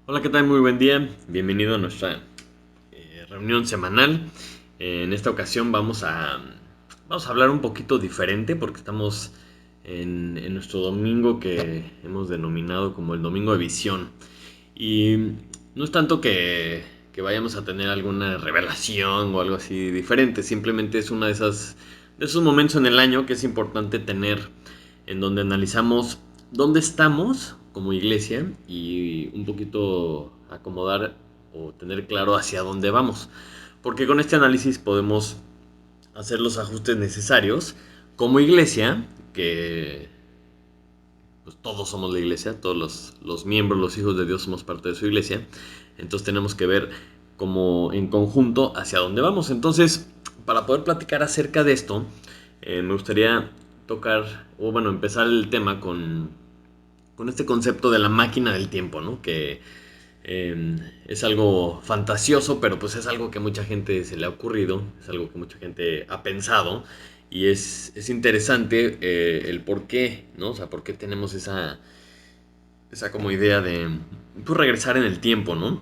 Hola, ¿qué tal? Muy buen día. Bienvenido a nuestra reunión semanal. En esta ocasión vamos a hablar un poquito diferente porque estamos en nuestro domingo que hemos denominado como el domingo de visión. Y no es tanto que vayamos a tener alguna revelación o algo así diferente, simplemente es una de esos momentos en el año que es importante tener en donde analizamos dónde estamos como iglesia y un poquito acomodar o tener claro hacia dónde vamos. Porque con este análisis podemos hacer los ajustes necesarios como iglesia, que pues todos somos la iglesia, todos los miembros, los hijos de Dios somos parte de su iglesia. Entonces tenemos que ver como en conjunto hacia dónde vamos. Entonces, para poder platicar acerca de esto, me gustaría tocar, o bueno, empezar el tema con este concepto de la máquina del tiempo, ¿no? Que es algo fantasioso, pero pues es algo que mucha gente se le ha ocurrido, es algo que mucha gente ha pensado y es interesante el por qué, ¿no? O sea, por qué tenemos esa como idea de pues, regresar en el tiempo, ¿no?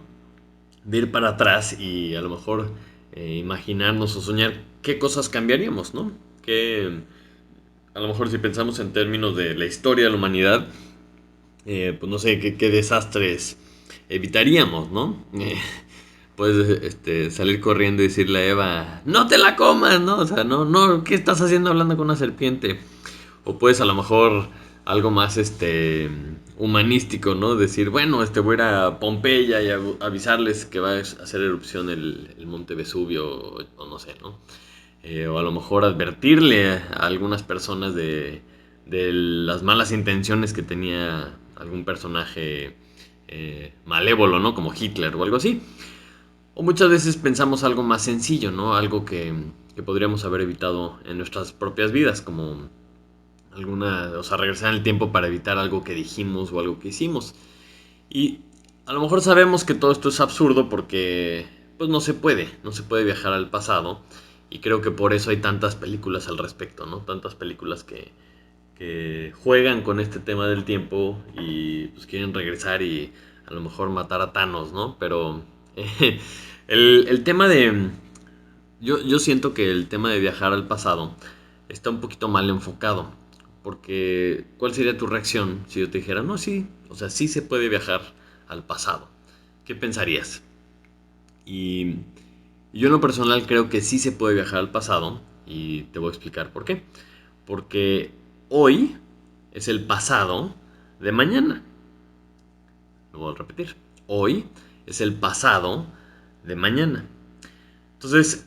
De ir para atrás y a lo mejor imaginarnos o soñar qué cosas cambiaríamos, ¿no? Que a lo mejor si pensamos en términos de la historia de la humanidad, pues no sé qué desastres evitaríamos, ¿no? Puedes salir corriendo y decirle a Eva, no te la comas, ¿no? O sea, no, no, ¿qué estás haciendo hablando con una serpiente? O puedes a lo mejor algo más humanístico, ¿no? Decir, bueno, voy a ir a Pompeya y avisarles que va a hacer erupción el monte Vesubio o no sé, ¿no? O a lo mejor advertirle a algunas personas de las malas intenciones que tenía algún personaje malévolo, ¿no? Como Hitler o algo así. O muchas veces pensamos algo más sencillo, ¿no? Algo que podríamos haber evitado en nuestras propias vidas, como o sea, regresar en el tiempo para evitar algo que dijimos o algo que hicimos. Y a lo mejor sabemos que todo esto es absurdo porque pues no se puede viajar al pasado y creo que por eso hay tantas películas al respecto, ¿no? Tantas películas que juegan con este tema del tiempo y pues quieren regresar y a lo mejor matar a Thanos, ¿no? Pero el tema de... yo siento que el tema de viajar al pasado está un poquito mal enfocado. Porque, ¿cuál sería tu reacción si yo te dijera, no, sí, o sea, sí se puede viajar al pasado? ¿Qué pensarías? Y yo en lo personal creo que sí se puede viajar al pasado y te voy a explicar por qué. Porque hoy es el pasado de mañana. Lo voy a repetir. Hoy es el pasado de mañana. Entonces,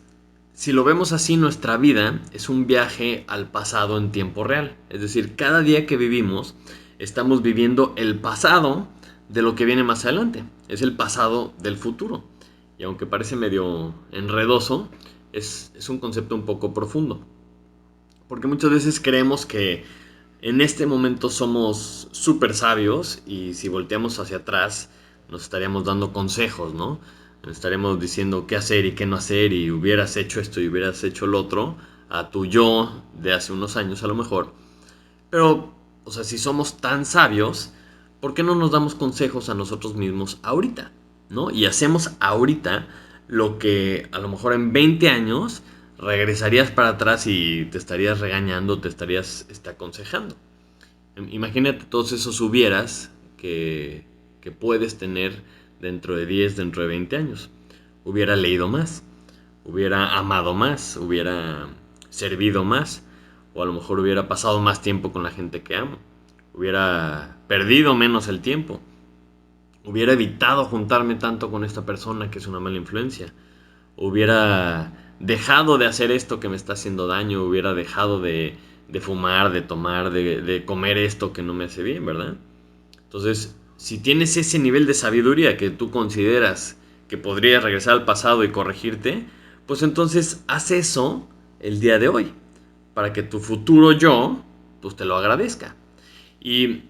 si lo vemos así, nuestra vida es un viaje al pasado en tiempo real. Es decir, cada día que vivimos estamos viviendo el pasado de lo que viene más adelante. Es el pasado del futuro. Y aunque parece medio enredoso, es un concepto un poco profundo. Porque muchas veces creemos que en este momento somos súper sabios y si volteamos hacia atrás nos estaríamos dando consejos, ¿no? Nos estaremos diciendo qué hacer y qué no hacer y hubieras hecho esto y hubieras hecho lo otro a tu yo de hace unos años a lo mejor. Pero, o sea, si somos tan sabios, ¿por qué no nos damos consejos a nosotros mismos ahorita? ¿No? Y hacemos ahorita lo que a lo mejor en 20 años regresarías para atrás y te estarías regañando, te estarías aconsejando. Imagínate todos esos hubieras que puedes tener dentro de 10, dentro de 20 años. Hubiera leído más, hubiera amado más, hubiera servido más, o a lo mejor hubiera pasado más tiempo con la gente que amo, hubiera perdido menos el tiempo, hubiera evitado juntarme tanto con esta persona que es una mala influencia, hubiera dejado de hacer esto que me está haciendo daño, hubiera dejado de fumar, de tomar, de comer esto que no me hace bien, ¿verdad? Entonces, si tienes ese nivel de sabiduría que tú consideras que podrías regresar al pasado y corregirte, pues entonces haz eso el día de hoy, para que tu futuro yo, pues te lo agradezca. Y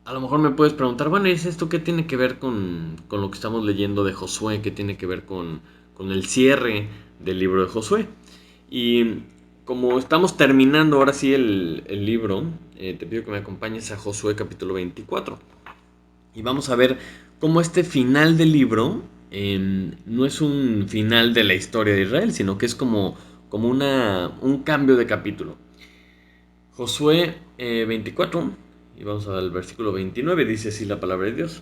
a lo mejor me puedes preguntar, bueno, ¿y esto qué tiene que ver con lo que estamos leyendo de Josué? ¿Qué tiene que ver con el cierre del libro de Josué? Y como estamos terminando ahora sí el libro, te pido que me acompañes a Josué capítulo 24. Y vamos a ver cómo este final del libro no es un final de la historia de Israel, sino que es como un cambio de capítulo. Josué 24, y vamos al versículo 29, dice así la palabra de Dios.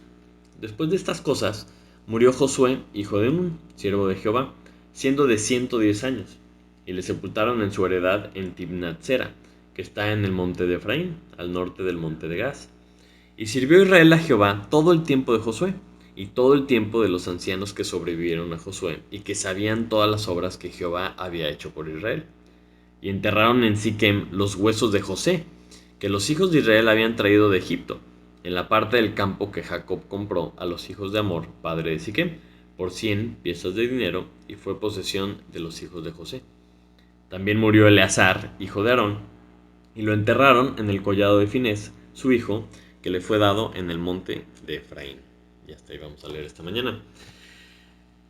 Después de estas cosas, murió Josué, hijo de Nun, siervo de Jehová, siendo de 110 años, y le sepultaron en su heredad en Timnat-Sera, que está en el monte de Efraín, al norte del monte de Gaz. Y sirvió Israel a Jehová todo el tiempo de Josué, y todo el tiempo de los ancianos que sobrevivieron a Josué, y que sabían todas las obras que Jehová había hecho por Israel. Y enterraron en Siquem los huesos de José, que los hijos de Israel habían traído de Egipto, en la parte del campo que Jacob compró a los hijos de Amor, padre de Siquem, por 100 piezas de dinero, y fue posesión de los hijos de José. También murió Eleazar, hijo de Aarón, y lo enterraron en el collado de Finés, su hijo, que le fue dado en el monte de Efraín. Y hasta ahí vamos a leer esta mañana.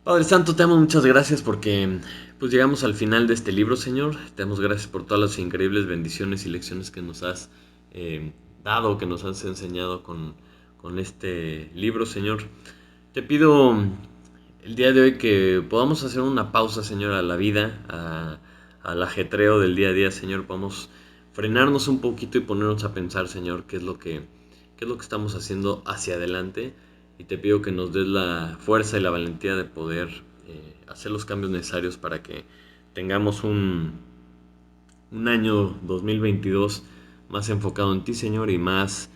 Padre Santo, te damos muchas gracias porque pues llegamos al final de este libro, Señor. Te damos gracias por todas las increíbles bendiciones y lecciones que nos has dado, que nos has enseñado con este libro, Señor. Te pido el día de hoy que podamos hacer una pausa, Señor, a la vida, al ajetreo del día a día, Señor. Podamos frenarnos un poquito y ponernos a pensar, Señor, qué es lo que estamos haciendo hacia adelante. Y te pido que nos des la fuerza y la valentía de poder hacer los cambios necesarios para que tengamos un año 2022 más enfocado en ti, Señor, y más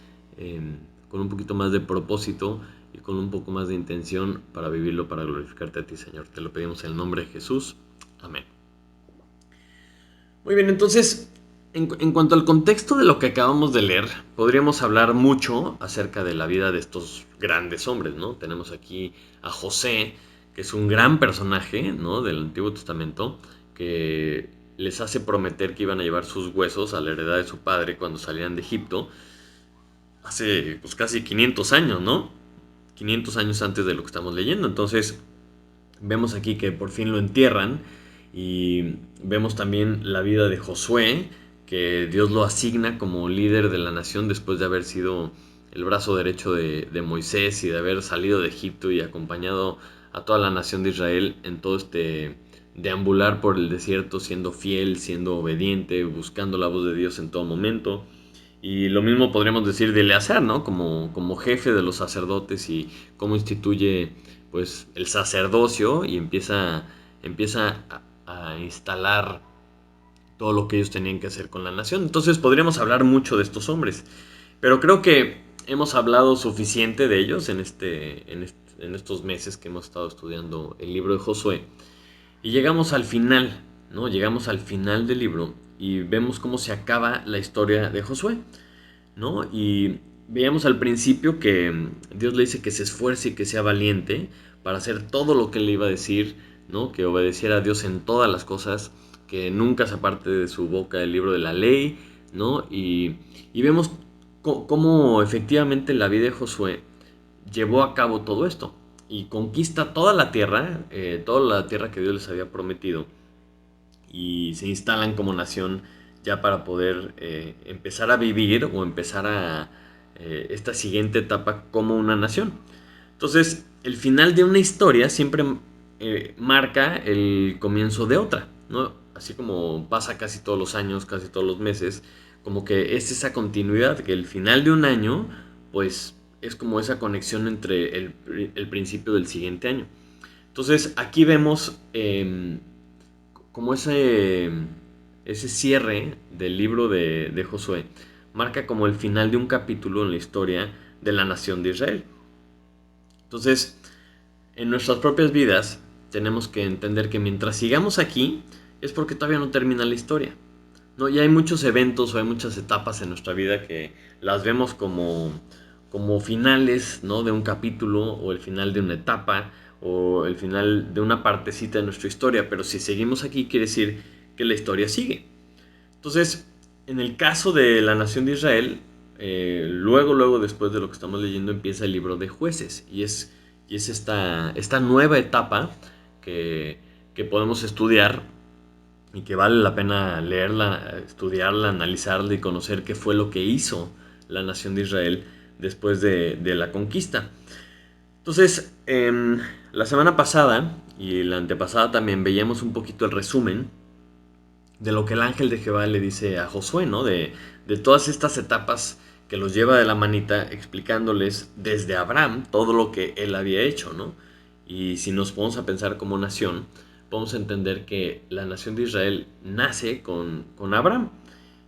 con un poquito más de propósito y con un poco más de intención para vivirlo, para glorificarte a ti, Señor. Te lo pedimos en el nombre de Jesús. Amén. Muy bien, entonces, en cuanto al contexto de lo que acabamos de leer, podríamos hablar mucho acerca de la vida de estos grandes hombres, ¿no? Tenemos aquí a José, que es un gran personaje, ¿no? Del Antiguo Testamento, que les hace prometer que iban a llevar sus huesos a la heredad de su padre cuando salían de Egipto, hace pues casi 500 años, ¿no? 500 años antes de lo que estamos leyendo. Entonces, vemos aquí que por fin lo entierran y vemos también la vida de Josué, que Dios lo asigna como líder de la nación después de haber sido el brazo derecho de Moisés y de haber salido de Egipto y acompañado a toda la nación de Israel en todo este deambular por el desierto, siendo fiel, siendo obediente, buscando la voz de Dios en todo momento. Y lo mismo podríamos decir de Eleazar, ¿no? Como jefe de los sacerdotes y cómo instituye pues el sacerdocio y empieza a instalar todo lo que ellos tenían que hacer con la nación. Entonces podríamos hablar mucho de estos hombres, pero creo que hemos hablado suficiente de ellos en estos meses que hemos estado estudiando el libro de Josué. Y llegamos al final, ¿no? Llegamos al final del libro y vemos cómo se acaba la historia de Josué, ¿no? Y veíamos al principio que Dios le dice que se esfuerce y que sea valiente para hacer todo lo que él le iba a decir, ¿no? Que obedeciera a Dios en todas las cosas, que nunca se aparte de su boca el libro de la ley, ¿no? Y vemos cómo efectivamente la vida de Josué llevó a cabo todo esto y conquista toda la tierra que Dios les había prometido y se instalan como nación ya para poder empezar a vivir o empezar esta siguiente etapa como una nación. Entonces, el final de una historia siempre marca el comienzo de otra, ¿no? Así como pasa casi todos los años, casi todos los meses, como que es esa continuidad, que el final de un año, pues es como esa conexión entre el principio del siguiente año. Entonces, aquí vemos como ese cierre del libro de Josué marca como el final de un capítulo en la historia de la nación de Israel. Entonces, en nuestras propias vidas tenemos que entender que mientras sigamos aquí es porque todavía no termina la historia, ¿no? Y hay muchos eventos o hay muchas etapas en nuestra vida que las vemos como finales, ¿no? De un capítulo o el final de una etapa o el final de una partecita de nuestra historia, pero si seguimos aquí quiere decir que la historia sigue. Entonces, en el caso de la nación de Israel, luego después de lo que estamos leyendo empieza el libro de Jueces y es esta nueva etapa que podemos estudiar y que vale la pena leerla, estudiarla, analizarla y conocer qué fue lo que hizo la nación de Israel después de la conquista. Entonces, la semana pasada y la antepasada también veíamos un poquito el resumen de lo que el ángel de Jehová le dice a Josué, ¿no? De todas estas etapas que los lleva de la manita explicándoles desde Abraham todo lo que él había hecho, ¿no? Y si nos ponemos a pensar como nación, podemos entender que la nación de Israel nace con Abraham.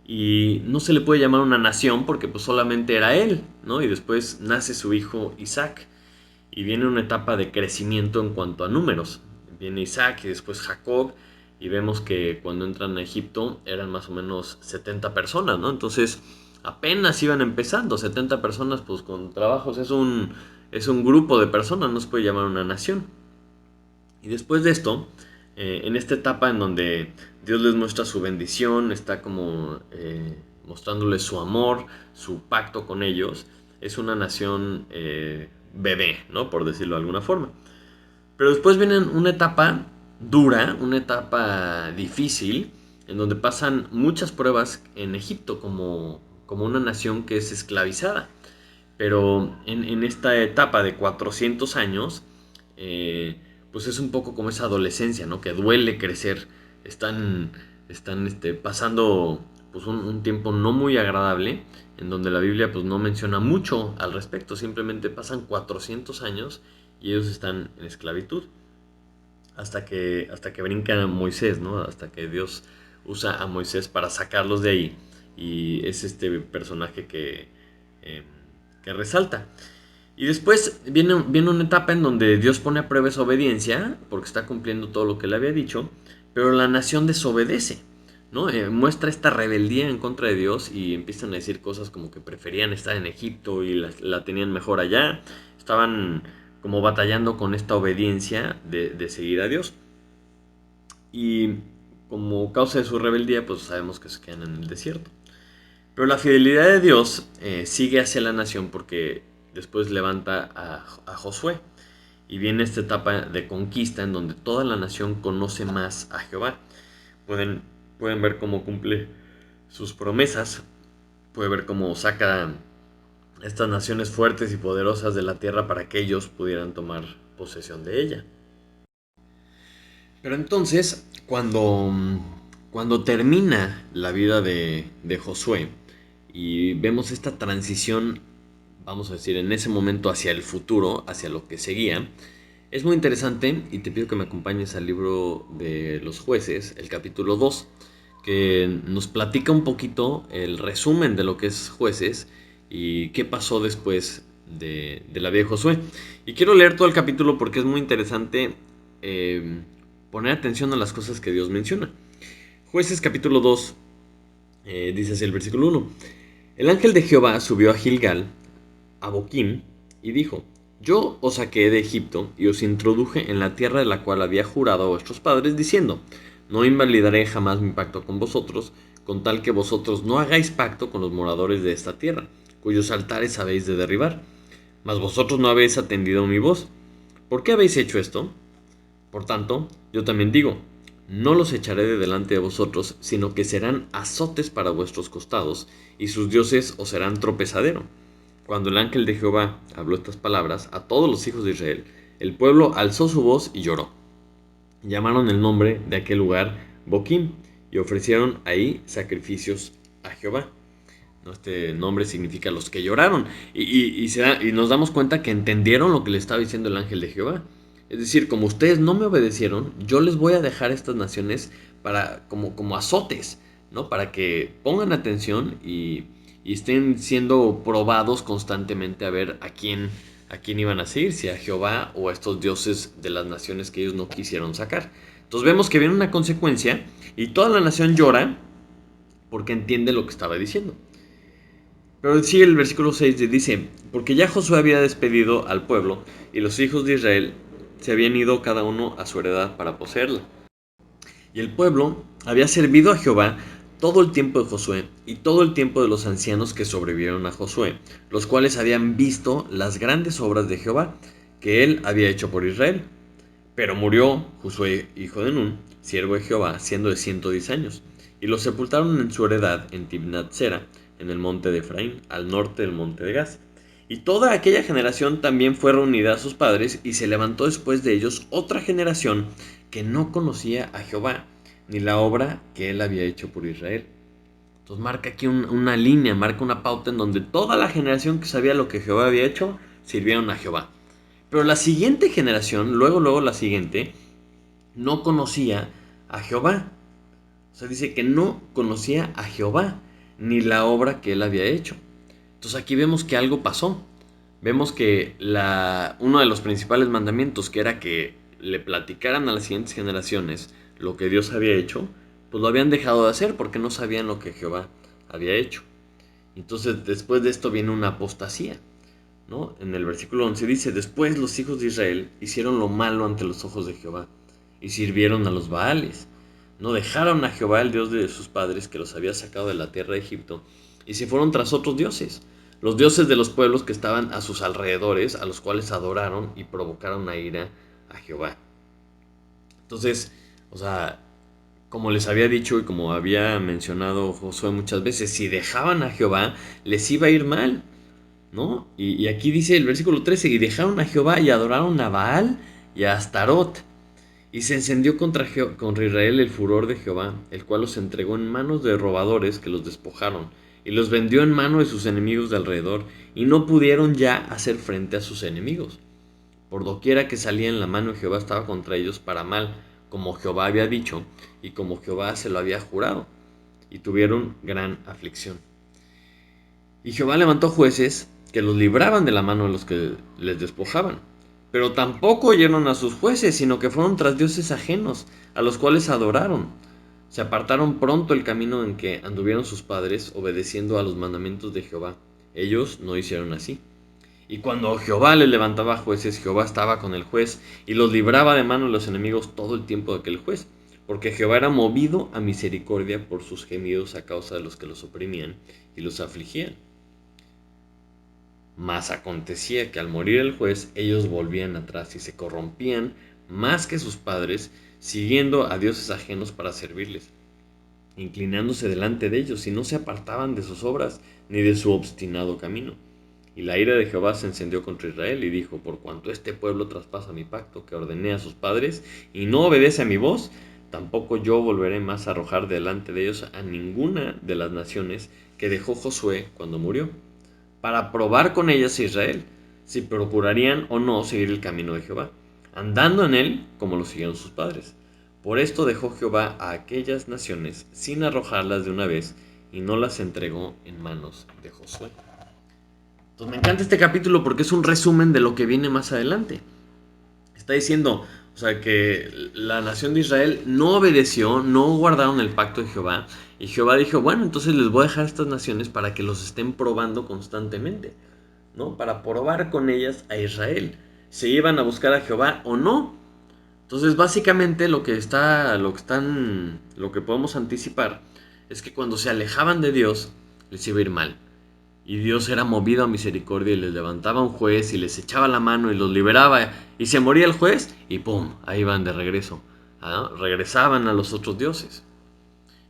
Y no se le puede llamar una nación porque pues solamente era él, ¿no? Y después nace su hijo Isaac. Y viene una etapa de crecimiento en cuanto a números. Viene Isaac y después Jacob, y vemos que cuando entran a Egipto eran más o menos 70 personas, ¿no? Entonces apenas iban empezando, 70 personas pues con trabajos, es un grupo de personas, no se puede llamar una nación. Y después de esto, en esta etapa en donde Dios les muestra su bendición, está como mostrándoles su amor, su pacto con ellos, es una nación bebé, ¿no? Por decirlo de alguna forma. Pero después viene una etapa dura, una etapa difícil, en donde pasan muchas pruebas en Egipto como una nación que es esclavizada. Pero en esta etapa de 400 años, eh, pues es un poco como esa adolescencia, ¿no? Que duele crecer. Están pasando pues un tiempo no muy agradable, en donde la Biblia pues no menciona mucho al respecto. Simplemente pasan 400 años y ellos están en esclavitud. Hasta que brinca Moisés, ¿no? Hasta que Dios usa a Moisés para sacarlos de ahí. Y es este personaje eh, que resalta. Y después viene una etapa en donde Dios pone a prueba esa obediencia, porque está cumpliendo todo lo que le había dicho, pero la nación desobedece, ¿no? Muestra esta rebeldía en contra de Dios y empiezan a decir cosas como que preferían estar en Egipto y la tenían mejor allá. Estaban como batallando con esta obediencia de seguir a Dios. Y como causa de su rebeldía, pues sabemos que se quedan en el desierto. Pero la fidelidad de Dios sigue hacia la nación porque después levanta a Josué. Y viene esta etapa de conquista en donde toda la nación conoce más a Jehová. Pueden, pueden ver cómo cumple sus promesas. Pueden ver cómo saca estas naciones fuertes y poderosas de la tierra para que ellos pudieran tomar posesión de ella. Pero entonces, cuando termina la vida de Josué y vemos esta transición, vamos a decir, en ese momento hacia el futuro, hacia lo que seguía, es muy interesante y te pido que me acompañes al libro de los jueces, el capítulo 2, que nos platica un poquito el resumen de lo que es jueces y qué pasó después de la vida de Josué. Y quiero leer todo el capítulo porque es muy interesante eh, poner atención a las cosas que Dios menciona. Jueces capítulo 2 dice así el versículo 1. El ángel de Jehová subió a Gilgal, a Boquim, y dijo, yo os saqué de Egipto y os introduje en la tierra de la cual había jurado a vuestros padres, diciendo, no invalidaré jamás mi pacto con vosotros, con tal que vosotros no hagáis pacto con los moradores de esta tierra, cuyos altares habéis de derribar. Mas vosotros no habéis atendido mi voz. ¿Por qué habéis hecho esto? Por tanto, yo también digo, no los echaré de delante de vosotros, sino que serán azotes para vuestros costados, y sus dioses os serán tropezadero. Cuando el ángel de Jehová habló estas palabras a todos los hijos de Israel, el pueblo alzó su voz y lloró. Llamaron el nombre de aquel lugar Boquim, y ofrecieron ahí sacrificios a Jehová. Este nombre significa los que lloraron. Y nos damos cuenta que entendieron lo que le estaba diciendo el ángel de Jehová. Es decir, como ustedes no me obedecieron, yo les voy a dejar estas naciones como azotes, ¿no? Para que pongan atención y estén siendo probados constantemente a ver a quién iban a seguir, si a Jehová o a estos dioses de las naciones que ellos no quisieron sacar. Entonces vemos que viene una consecuencia y toda la nación llora porque entiende lo que estaba diciendo. Pero sigue el versículo 6 y dice, porque ya Josué había despedido al pueblo y los hijos de Israel se habían ido cada uno a su heredad para poseerla. Y el pueblo había servido a Jehová todo el tiempo de Josué y todo el tiempo de los ancianos que sobrevivieron a Josué, los cuales habían visto las grandes obras de Jehová que él había hecho por Israel. Pero murió Josué, hijo de Nun, siervo de Jehová, siendo de 110 años, y lo sepultaron en su heredad en Timnat Sera, en el monte de Efraín, al norte del monte de Gaz. Y toda aquella generación también fue reunida a sus padres, y se levantó después de ellos otra generación que no conocía a Jehová, ni la obra que él había hecho por Israel. Entonces marca aquí una línea, marca una pauta en donde toda la generación que sabía lo que Jehová había hecho, sirvieron a Jehová. Pero la siguiente generación, luego la siguiente, no conocía a Jehová. O sea, dice que no conocía a Jehová, ni la obra que él había hecho. Entonces aquí vemos que algo pasó. Vemos que uno de los principales mandamientos, que era que le platicaran a las siguientes generaciones lo que Dios había hecho, pues lo habían dejado de hacer porque no sabían lo que Jehová había hecho. Entonces después de esto viene una apostasía, ¿no? En el versículo 11 dice: después los hijos de Israel hicieron lo malo ante los ojos de Jehová y sirvieron a los Baales. No dejaron a Jehová, el Dios de sus padres, que los había sacado de la tierra de Egipto, y se fueron tras otros dioses, los dioses de los pueblos que estaban a sus alrededores, a los cuales adoraron y provocaron a ira a Jehová. Entonces, o sea, como les había dicho y como había mencionado Josué muchas veces, si dejaban a Jehová, les iba a ir mal, ¿no? Y aquí dice el versículo 13: y dejaron a Jehová y adoraron a Baal y a Astarot. Y se encendió contra Israel el furor de Jehová, el cual los entregó en manos de robadores que los despojaron, y los vendió en mano de sus enemigos de alrededor, y no pudieron ya hacer frente a sus enemigos. Por doquiera que salían, la mano de Jehová estaba contra ellos para mal, como Jehová había dicho, y como Jehová se lo había jurado, y tuvieron gran aflicción. Y Jehová levantó jueces que los libraban de la mano de los que les despojaban. Pero tampoco oyeron a sus jueces, sino que fueron tras dioses ajenos, a los cuales adoraron. Se apartaron pronto el camino en que anduvieron sus padres, obedeciendo a los mandamientos de Jehová. Ellos no hicieron así. Y cuando Jehová les levantaba jueces, Jehová estaba con el juez, y los libraba de mano de los enemigos todo el tiempo de aquel juez. Porque Jehová era movido a misericordia por sus gemidos a causa de los que los oprimían y los afligían. Mas acontecía que al morir el juez, ellos volvían atrás y se corrompían más que sus padres, siguiendo a dioses ajenos para servirles, inclinándose delante de ellos, y no se apartaban de sus obras ni de su obstinado camino. Y la ira de Jehová se encendió contra Israel, y dijo: por cuanto este pueblo traspasa mi pacto que ordené a sus padres, y no obedece a mi voz, tampoco yo volveré más a arrojar delante de ellos a ninguna de las naciones que dejó Josué cuando murió, para probar con ellas a Israel, si procurarían o no seguir el camino de Jehová, andando en él como lo siguieron sus padres. Por esto dejó Jehová a aquellas naciones sin arrojarlas de una vez, y no las entregó en manos de Josué. Entonces me encanta este capítulo porque es un resumen de lo que viene más adelante. Está diciendo, o sea, que la nación de Israel no obedeció, no guardaron el pacto de Jehová. Y Jehová dijo: bueno, entonces les voy a dejar estas naciones para que los estén probando constantemente, ¿no? Para probar con ellas a Israel, si iban a buscar a Jehová o no. Entonces, básicamente lo que podemos anticipar es que cuando se alejaban de Dios, les iba a ir mal. Y Dios era movido a misericordia y les levantaba un juez y les echaba la mano y los liberaba. Y se moría el juez y ¡pum! Ahí van de regreso. ¿Ah? Regresaban a los otros dioses.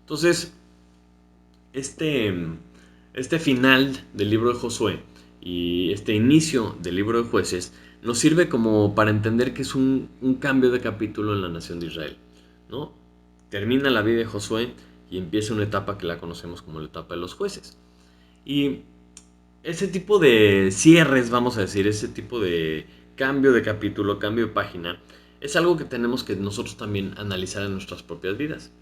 Entonces, este, este final del libro de Josué y este inicio del libro de jueces nos sirve como para entender que es un cambio de capítulo en la nación de Israel, ¿no? Termina la vida de Josué y empieza una etapa que la conocemos como la etapa de los jueces. Y ese tipo de cierres, vamos a decir, ese tipo de cambio de capítulo, cambio de página, es algo que tenemos que nosotros también analizar en nuestras propias vidas.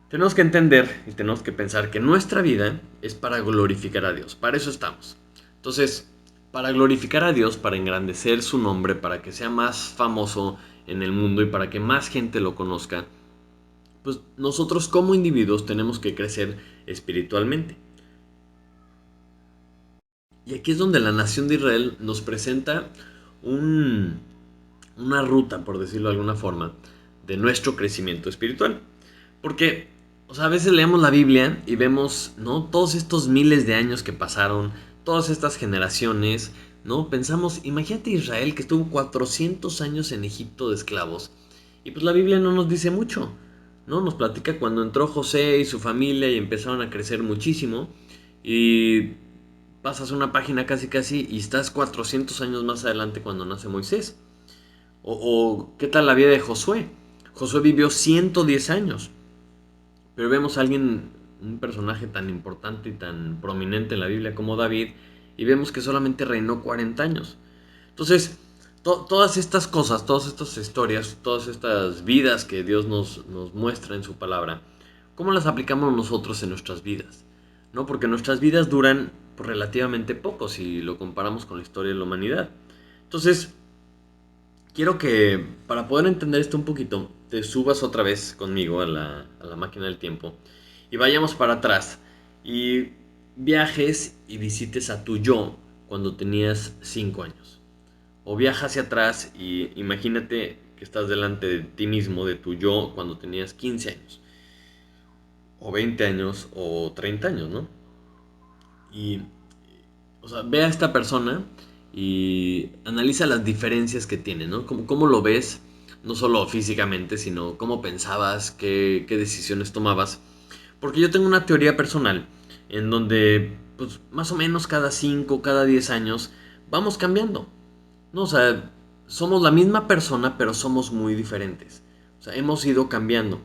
Tenemos que entender y tenemos que pensar que nuestra vida es para glorificar a Dios, para eso estamos. Entonces, para glorificar a Dios, para engrandecer su nombre, para que sea más famoso en el mundo y para que más gente lo conozca, pues nosotros como individuos tenemos que crecer espiritualmente. Y aquí es donde la nación de Israel nos presenta un, una ruta, por decirlo de alguna forma, de nuestro crecimiento espiritual. Porque, o sea, a veces leemos la Biblia y vemos, ¿no? Todos estos miles de años que pasaron, todas estas generaciones, ¿no? Pensamos, imagínate Israel que estuvo 400 años en Egipto de esclavos. Y pues la Biblia no nos dice mucho, ¿no? Nos platica cuando entró José y su familia y empezaron a crecer muchísimo. Y pasas una página casi casi y estás 400 años más adelante cuando nace Moisés. O ¿qué tal la vida de Josué? Josué vivió 110 años, pero vemos a alguien, un personaje tan importante y tan prominente en la Biblia como David, y vemos que solamente reinó 40 años. Entonces, todas estas cosas, todas estas historias, todas estas vidas que Dios nos muestra en su palabra, ¿cómo las aplicamos nosotros en nuestras vidas? ¿No? Porque nuestras vidas duran pues, relativamente poco si lo comparamos con la historia de la humanidad. Entonces, quiero que para poder entender esto un poquito, te subas otra vez conmigo a la máquina del tiempo y vayamos para atrás y viajes y visites a tu yo cuando tenías 5 años. O viaja hacia atrás y imagínate que estás delante de ti mismo, de tu yo, cuando tenías 15 años, o 20 años, o 30 años, ¿no? Y, o sea, ve a esta persona y analiza las diferencias que tiene, ¿no? ¿Cómo lo ves? No solo físicamente, sino cómo pensabas, qué decisiones tomabas. Porque yo tengo una teoría personal en donde, pues, más o menos cada 5 cada 10 años, vamos cambiando. No, o sea, somos la misma persona, pero somos muy diferentes. O sea, hemos ido cambiando.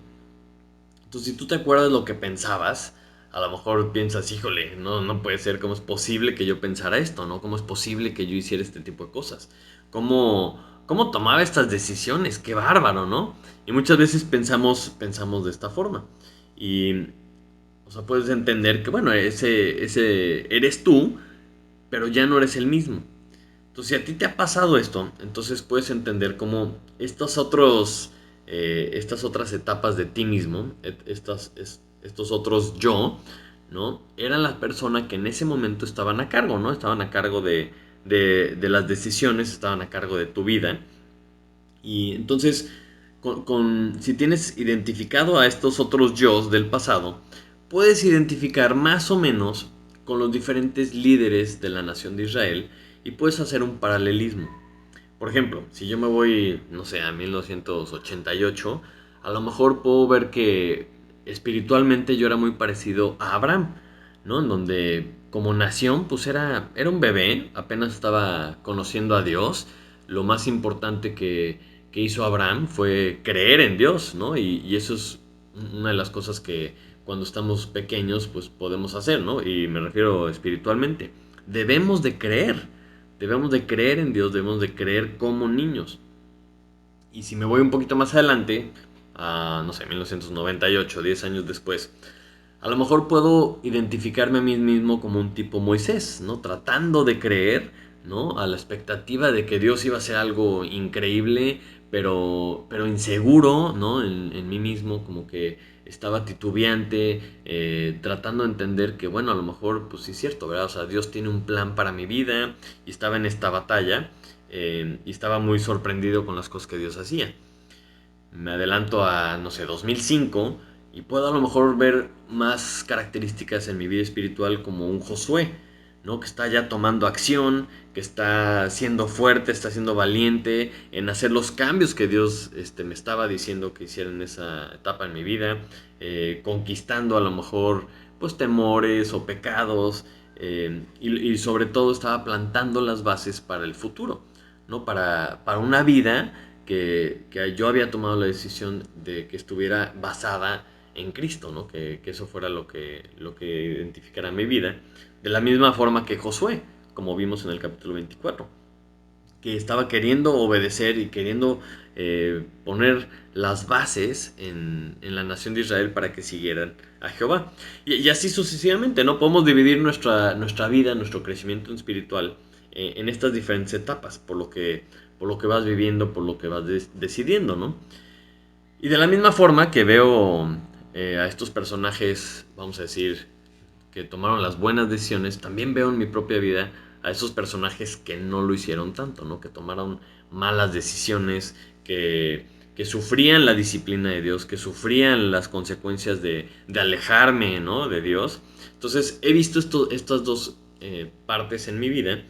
Entonces, si tú te acuerdas de lo que pensabas, a lo mejor piensas, híjole, no puede ser, ¿cómo es posible que yo pensara esto, no? ¿Cómo es posible que yo hiciera este tipo de cosas? ¿Cómo tomaba estas decisiones? Qué bárbaro, ¿no? Y muchas veces pensamos de esta forma. Y, o sea, puedes entender que, bueno, ese eres tú, pero ya no eres el mismo. Entonces, si a ti te ha pasado esto, entonces puedes entender cómo estas otras etapas de ti mismo, estos otros yo, ¿no? Eran las personas que en ese momento estaban a cargo, ¿no? Estaban a cargo de las decisiones, estaban a cargo de tu vida. Y entonces, si tienes identificado a estos otros yo del pasado, puedes identificar más o menos con los diferentes líderes de la nación de Israel y puedes hacer un paralelismo. Por ejemplo, si yo me voy, no sé, a 1988, a lo mejor puedo ver que espiritualmente yo era muy parecido a Abraham, ¿no? En donde como nación, pues era un bebé, apenas estaba conociendo a Dios. Lo más importante que hizo Abraham fue creer en Dios, ¿no? Y eso es una de las cosas que cuando estamos pequeños, pues podemos hacer, ¿no? Y me refiero espiritualmente. Debemos de creer. Debemos de creer en Dios, debemos de creer como niños. Y si me voy un poquito más adelante, a, no sé, 1998, 10 años después, a lo mejor puedo identificarme a mí mismo como un tipo Moisés, ¿no? Tratando de creer, ¿no? A la expectativa de que Dios iba a hacer algo increíble, pero inseguro, ¿no? En mí mismo, como que estaba titubeante, tratando de entender que, bueno, a lo mejor, pues sí es cierto, ¿verdad? O sea, Dios tiene un plan para mi vida y estaba en esta batalla y estaba muy sorprendido con las cosas que Dios hacía. Me adelanto a, no sé, 2005 y puedo a lo mejor ver más características en mi vida espiritual como un Josué, ¿no? Que está ya tomando acción, que está siendo fuerte, está siendo valiente en hacer los cambios que Dios me estaba diciendo que hiciera en esa etapa en mi vida, conquistando a lo mejor pues temores o pecados y sobre todo estaba plantando las bases para el futuro, ¿no? Para una vida que yo había tomado la decisión de que estuviera basada en Cristo, ¿no? Que eso fuera lo que identificara mi vida. De la misma forma que Josué, como vimos en el capítulo 24, que estaba queriendo obedecer y queriendo poner las bases en la nación de Israel para que siguieran a Jehová. Y así sucesivamente, ¿no? Podemos dividir nuestra vida, nuestro crecimiento espiritual en estas diferentes etapas, por lo que vas viviendo, por lo que vas decidiendo, ¿no? Y de la misma forma que veo a estos personajes, vamos a decir, que tomaron las buenas decisiones, también veo en mi propia vida a esos personajes que no lo hicieron tanto, ¿no? Que tomaron malas decisiones, que sufrían la disciplina de Dios, que sufrían las consecuencias de alejarme, ¿no? De Dios. Entonces he visto estas dos partes en mi vida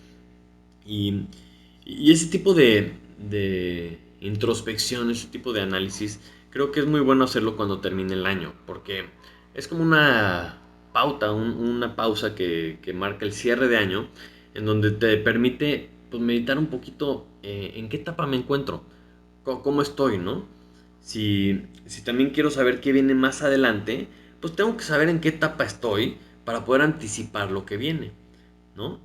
y, y ese tipo de introspección, ese tipo de análisis, creo que es muy bueno hacerlo cuando termine el año, porque es como pauta, una pausa que marca el cierre de año, en donde te permite pues, meditar un poquito en qué etapa me encuentro, cómo estoy, ¿no? Si también quiero saber qué viene más adelante, pues tengo que saber en qué etapa estoy para poder anticipar lo que viene, ¿no?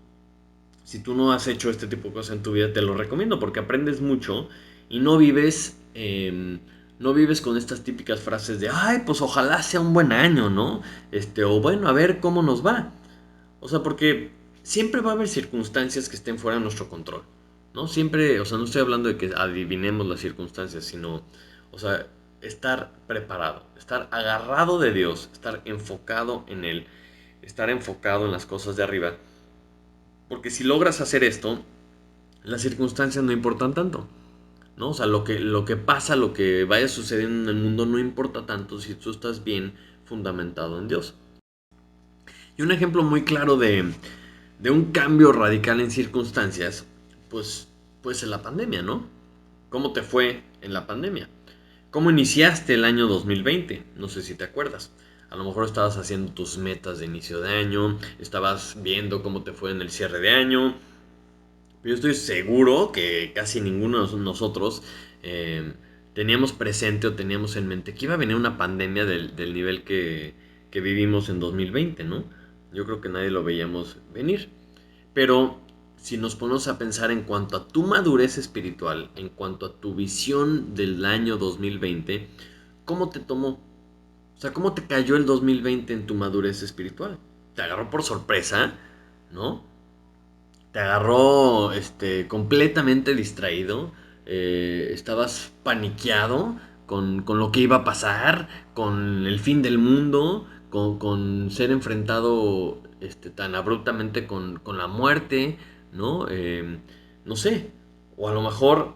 Si tú no has hecho este tipo de cosas en tu vida, te lo recomiendo porque aprendes mucho y no vives con estas típicas frases de, ay, pues ojalá sea un buen año, ¿no? O bueno, a ver cómo nos va. O sea, porque siempre va a haber circunstancias que estén fuera de nuestro control, ¿no? Siempre, o sea, no estoy hablando de que adivinemos las circunstancias, sino, o sea, estar preparado, estar agarrado de Dios, estar enfocado en Él, estar enfocado en las cosas de arriba. Porque si logras hacer esto, las circunstancias no importan tanto, ¿no? O sea, lo que pasa, lo que vaya sucediendo en el mundo no importa tanto si tú estás bien fundamentado en Dios. Y un ejemplo muy claro de un cambio radical en circunstancias, pues, pues en la pandemia, ¿no? ¿Cómo te fue en la pandemia? ¿Cómo iniciaste el año 2020? No sé si te acuerdas. A lo mejor estabas haciendo tus metas de inicio de año, estabas viendo cómo te fue en el cierre de año. Yo estoy seguro que casi ninguno de nosotros eh, teníamos presente o teníamos en mente que iba a venir una pandemia del nivel que vivimos en 2020, ¿no? Yo creo que nadie lo veíamos venir. Pero si nos ponemos a pensar en cuanto a tu madurez espiritual, en cuanto a tu visión del año 2020, ¿cómo te tomó? O sea, ¿cómo te cayó el 2020 en tu madurez espiritual? ¿Te agarró por sorpresa? ¿No? ¿Te agarró completamente distraído? ¿Estabas paniqueado con lo que iba a pasar? ¿Con el fin del mundo? ¿Con ser enfrentado tan abruptamente con la muerte? ¿No? No sé. O a lo mejor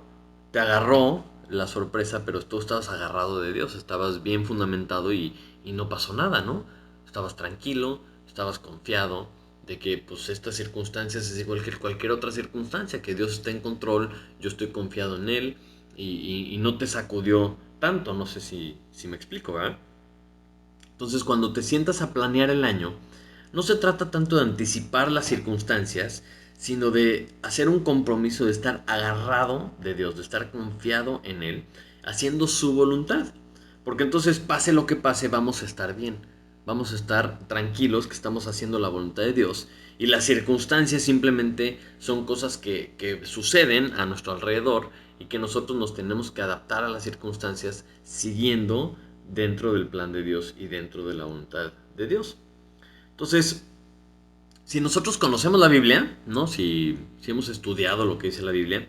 te agarró la sorpresa, pero tú estabas agarrado de Dios, estabas bien fundamentado y no pasó nada, ¿no? Estabas tranquilo, estabas confiado de que pues estas circunstancias es igual que cualquier otra circunstancia, que Dios está en control, yo estoy confiado en Él y no te sacudió tanto, no sé si me explico, ¿verdad? Entonces cuando te sientas a planear el año, no se trata tanto de anticipar las circunstancias, sino de hacer un compromiso de estar agarrado de Dios, de estar confiado en Él, haciendo su voluntad. Porque entonces pase lo que pase, vamos a estar bien. Vamos a estar tranquilos que estamos haciendo la voluntad de Dios. Y las circunstancias simplemente son cosas que suceden a nuestro alrededor y que nosotros nos tenemos que adaptar a las circunstancias siguiendo dentro del plan de Dios y dentro de la voluntad de Dios. Entonces, si nosotros conocemos la Biblia, ¿no? Si hemos estudiado lo que dice la Biblia,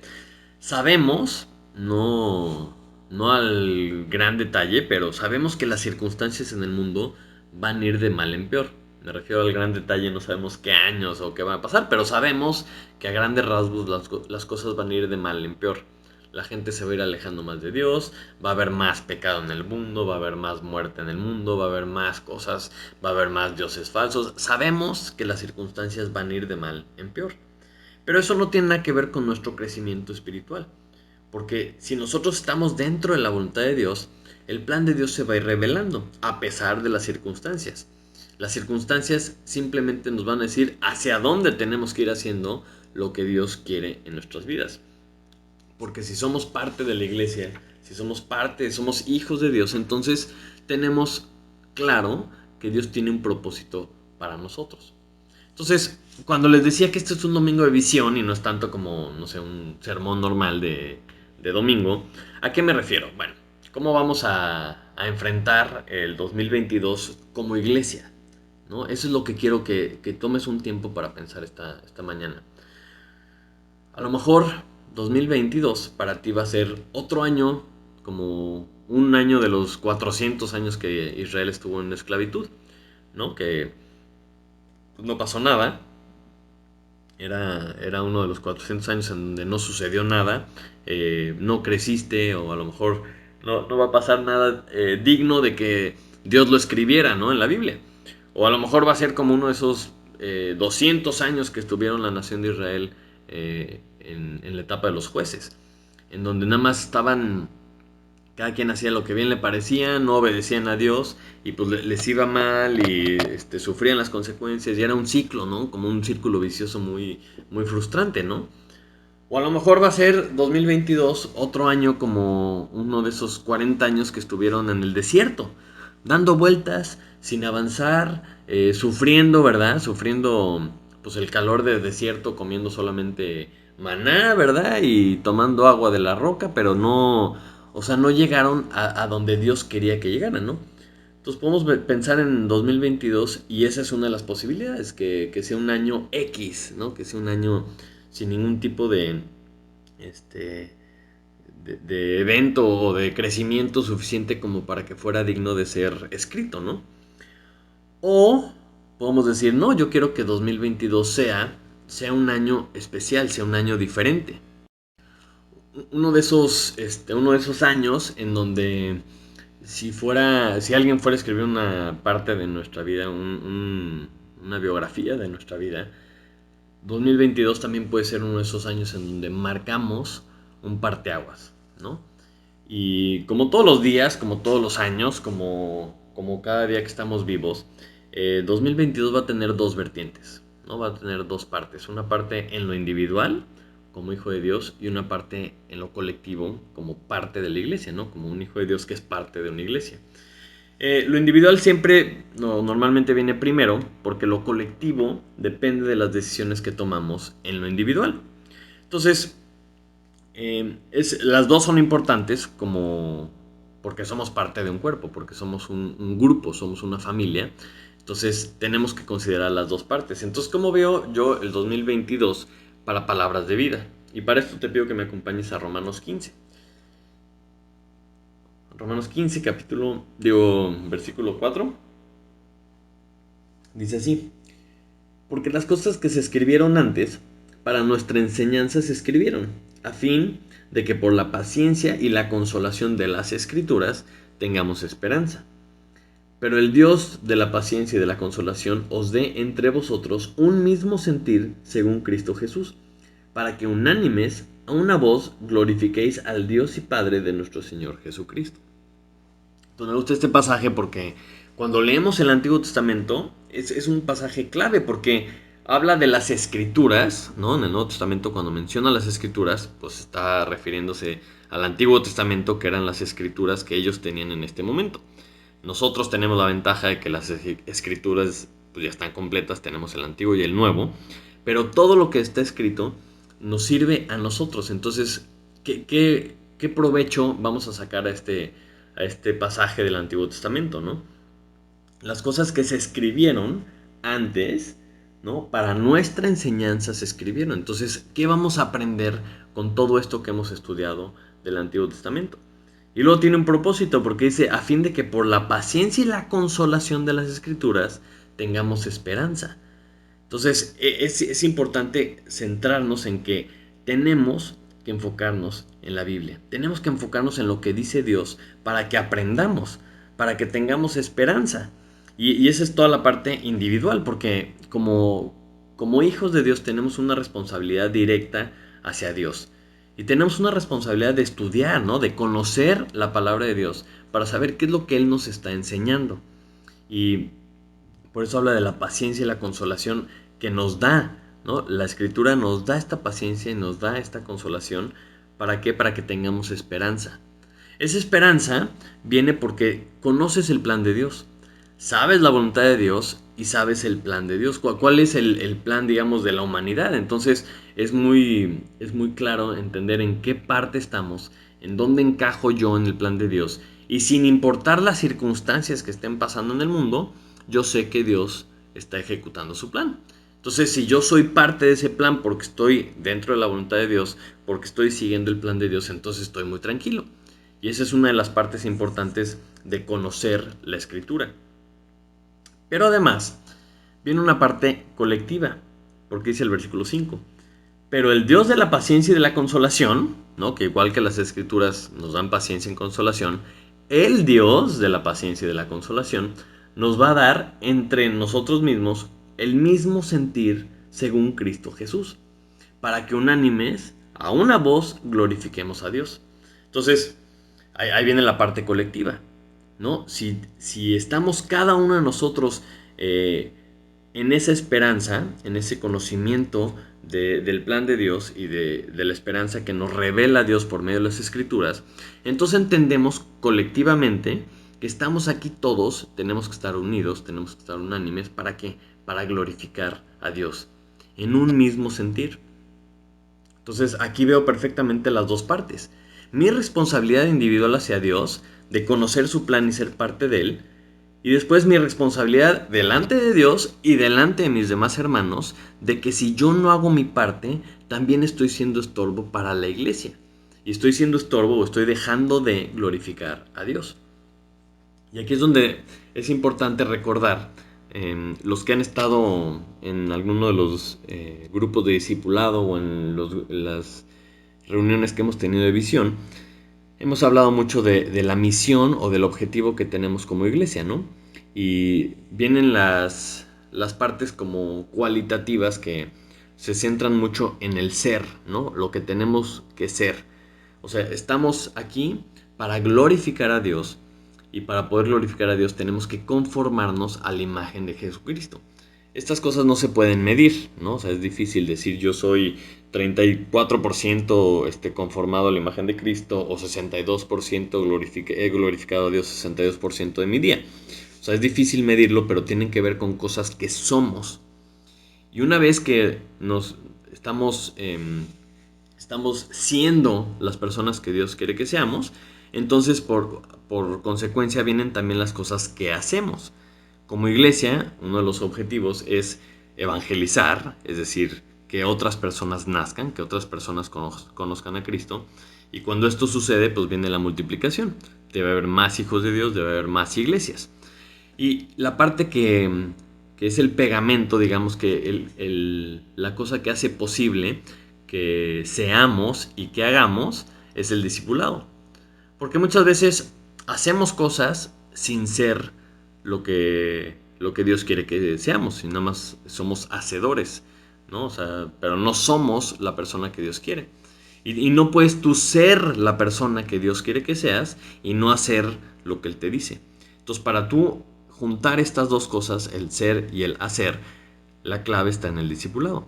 sabemos, no al gran detalle, pero sabemos que las circunstancias en el mundo van a ir de mal en peor. Me refiero al gran detalle, no sabemos qué años o qué va a pasar, pero sabemos que a grandes rasgos las cosas van a ir de mal en peor. La gente se va a ir alejando más de Dios, va a haber más pecado en el mundo, va a haber más muerte en el mundo, va a haber más cosas, va a haber más dioses falsos. Sabemos que las circunstancias van a ir de mal en peor. Pero eso no tiene nada que ver con nuestro crecimiento espiritual. Porque si nosotros estamos dentro de la voluntad de Dios, el plan de Dios se va a ir revelando, a pesar de las circunstancias. Las circunstancias simplemente nos van a decir hacia dónde tenemos que ir haciendo lo que Dios quiere en nuestras vidas. Porque si somos parte de la iglesia, si somos hijos de Dios, entonces tenemos claro que Dios tiene un propósito para nosotros. Entonces, cuando les decía que esto es un domingo de visión y no es tanto como, no sé, un sermón normal de domingo, ¿a qué me refiero? Bueno, ¿cómo vamos a enfrentar el 2022 como iglesia? ¿No? Eso es lo que quiero que tomes un tiempo para pensar esta mañana. A lo mejor 2022 para ti va a ser otro año, como un año de los 400 años que Israel estuvo en esclavitud, ¿no? Que pues, no pasó nada. Era uno de los 400 años en donde no sucedió nada, no creciste o a lo mejor no va a pasar nada digno de que Dios lo escribiera, ¿no? En la Biblia. O a lo mejor va a ser como uno de esos 200 años que estuvieron la nación de Israel en la etapa de los jueces, en donde nada más estaban cada quien hacía lo que bien le parecía, no obedecían a Dios y pues les iba mal y sufrían las consecuencias y era un ciclo, ¿no? Como un círculo vicioso muy, muy frustrante, ¿no? O a lo mejor va a ser 2022 otro año como uno de esos 40 años que estuvieron en el desierto, dando vueltas, sin avanzar, sufriendo, ¿verdad? Sufriendo pues el calor del desierto, comiendo solamente maná, ¿verdad? Y tomando agua de la roca, pero no, o sea, no llegaron a donde Dios quería que llegaran, ¿no? Entonces podemos pensar en 2022 y esa es una de las posibilidades, que sea un año X, ¿no? Que sea un año sin ningún tipo este, de evento o de crecimiento suficiente como para que fuera digno de ser escrito, ¿no? O podemos decir, no, yo quiero que 2022 sea un año especial, sea un año diferente. Uno de esos años en donde si alguien fuera a escribir una parte de nuestra vida, una biografía de nuestra vida, 2022 también puede ser uno de esos años en donde marcamos un parteaguas, ¿no? Y como todos los días, como todos los años, como cada día que estamos vivos, 2022 va a tener dos vertientes, ¿no? Va a tener dos partes. Una parte en lo individual, como hijo de Dios, y una parte en lo colectivo, como parte de la iglesia, ¿no? Como un hijo de Dios que es parte de una iglesia. Lo individual siempre, no, normalmente viene primero, porque lo colectivo depende de las decisiones que tomamos en lo individual. Entonces, las dos son importantes como porque somos parte de un cuerpo, porque somos un grupo, somos una familia. Entonces tenemos que considerar las dos partes. Entonces, ¿cómo veo yo el 2022 para palabras de vida? Y para esto te pido que me acompañes a Romanos 15. Romanos 15, versículo 4. Dice así: porque las cosas que se escribieron antes, para nuestra enseñanza se escribieron, a fin de que por la paciencia y la consolación de las Escrituras tengamos esperanza. Pero el Dios de la paciencia y de la consolación os dé entre vosotros un mismo sentir según Cristo Jesús, para que unánimes a una voz glorifiquéis al Dios y Padre de nuestro Señor Jesucristo. Entonces me gusta este pasaje porque cuando leemos el Antiguo Testamento es un pasaje clave porque habla de las escrituras, ¿no? En el Nuevo Testamento cuando menciona las escrituras, pues está refiriéndose al Antiguo Testamento, que eran las escrituras que ellos tenían en este momento. Nosotros tenemos la ventaja de que las escrituras pues, ya están completas, tenemos el Antiguo y el Nuevo, pero todo lo que está escrito nos sirve a nosotros. Entonces, ¿qué provecho vamos a sacar a este pasaje del Antiguo Testamento, ¿no? Las cosas que se escribieron antes, ¿no? Para nuestra enseñanza se escribieron. Entonces, ¿qué vamos a aprender con todo esto que hemos estudiado del Antiguo Testamento? Y luego tiene un propósito porque dice, a fin de que por la paciencia y la consolación de las Escrituras tengamos esperanza. Entonces, es importante centrarnos en que tenemos que enfocarnos en la Biblia. Tenemos que enfocarnos en lo que dice Dios para que aprendamos, para que tengamos esperanza. Y esa es toda la parte individual, porque como hijos de Dios tenemos una responsabilidad directa hacia Dios. Y tenemos una responsabilidad de estudiar, ¿no? De conocer la palabra de Dios para saber qué es lo que Él nos está enseñando. Y por eso habla de la paciencia y la consolación que nos da, ¿no? La Escritura nos da esta paciencia y nos da esta consolación. ¿Para qué? Para que tengamos esperanza. Esa esperanza viene porque conoces el plan de Dios, sabes la voluntad de Dios y sabes el plan de Dios. ¿Cuál es el plan, digamos, de la humanidad? Entonces es muy claro entender en qué parte estamos, en dónde encajo yo en el plan de Dios. Y sin importar las circunstancias que estén pasando en el mundo, yo sé que Dios está ejecutando su plan. Entonces, si yo soy parte de ese plan porque estoy dentro de la voluntad de Dios, porque estoy siguiendo el plan de Dios, entonces estoy muy tranquilo. Y esa es una de las partes importantes de conocer la Escritura. Pero además, viene una parte colectiva, porque dice el versículo 5. Pero el Dios de la paciencia y de la consolación, ¿no? Que igual que las Escrituras nos dan paciencia y consolación, el Dios de la paciencia y de la consolación nos va a dar entre nosotros mismos el mismo sentir según Cristo Jesús, para que unánimes a una voz glorifiquemos a Dios. Entonces, ahí viene la parte colectiva, ¿no? Si estamos cada uno de nosotros en esa esperanza, en ese conocimiento del plan de Dios y de la esperanza que nos revela Dios por medio de las Escrituras, entonces entendemos colectivamente que estamos aquí todos, tenemos que estar unidos, tenemos que estar unánimes, ¿para qué? Para glorificar a Dios, en un mismo sentir. Entonces aquí veo perfectamente las dos partes. Mi responsabilidad individual hacia Dios, de conocer su plan y ser parte de él, y después mi responsabilidad delante de Dios y delante de mis demás hermanos, de que si yo no hago mi parte, también estoy siendo estorbo para la iglesia. Y estoy siendo estorbo o estoy dejando de glorificar a Dios. Y aquí es donde es importante recordar, los que han estado en alguno de los grupos de discipulado o en las reuniones que hemos tenido de visión, hemos hablado mucho de la misión o del objetivo que tenemos como iglesia, ¿no? Y vienen las partes como cualitativas que se centran mucho en el ser, ¿no? Lo que tenemos que ser. O sea, estamos aquí para glorificar a Dios y para poder glorificar a Dios tenemos que conformarnos a la imagen de Jesucristo. Estas cosas no se pueden medir, ¿no? O sea, es difícil decir yo soy 34% conformado a la imagen de Cristo o 62% he glorificado a Dios 62% de mi día. O sea, es difícil medirlo, pero tienen que ver con cosas que somos. Y una vez que nos estamos siendo las personas que Dios quiere que seamos, entonces por consecuencia vienen también las cosas que hacemos. Como iglesia, uno de los objetivos es evangelizar, es decir, que otras personas nazcan, que otras personas conozcan a Cristo. Y cuando esto sucede, pues viene la multiplicación. Debe haber más hijos de Dios, debe haber más iglesias. Y la parte que es el pegamento, digamos que la cosa que hace posible que seamos y que hagamos es el discipulado. Porque muchas veces hacemos cosas sin ser lo que Dios quiere que seamos, y nada más somos hacedores, ¿no? O sea, pero no somos la persona que Dios quiere. Y no puedes tú ser la persona que Dios quiere que seas y no hacer lo que Él te dice. Entonces, para tú juntar estas dos cosas, el ser y el hacer, la clave está en el discipulado,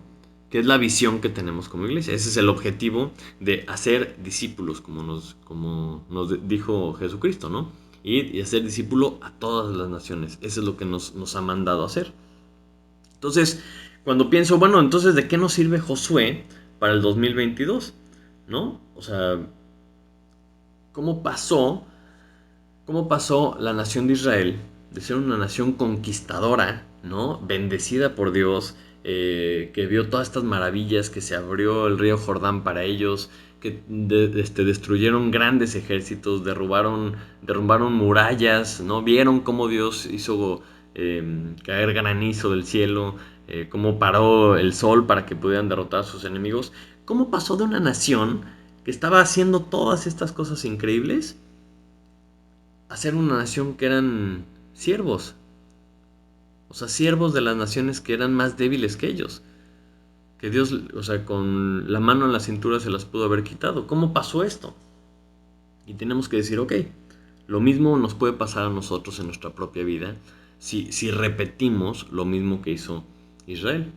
que es la visión que tenemos como iglesia. Ese es el objetivo de hacer discípulos, como nos dijo Jesucristo, ¿no? Ir y hacer discípulo a todas las naciones. Eso es lo que nos ha mandado a hacer. Entonces, cuando pienso, bueno, entonces, ¿de qué nos sirve Josué para el 2022? ¿No? O sea, ¿cómo pasó cómo pasó la nación de Israel de ser una nación conquistadora, ¿no? Bendecida por Dios, que vio todas estas maravillas, que se abrió el río Jordán para ellos, que destruyeron grandes ejércitos, derrumbaron murallas, ¿no? Vieron cómo Dios hizo caer granizo del cielo, cómo paró el sol para que pudieran derrotar a sus enemigos. ¿Cómo pasó de una nación que estaba haciendo todas estas cosas increíbles a ser una nación que eran siervos? O sea, siervos de las naciones que eran más débiles que ellos. Que Dios, o sea, con la mano en la cintura se las pudo haber quitado. ¿Cómo pasó esto? Y tenemos que decir, ok, lo mismo nos puede pasar a nosotros en nuestra propia vida si repetimos lo mismo que hizo Israel.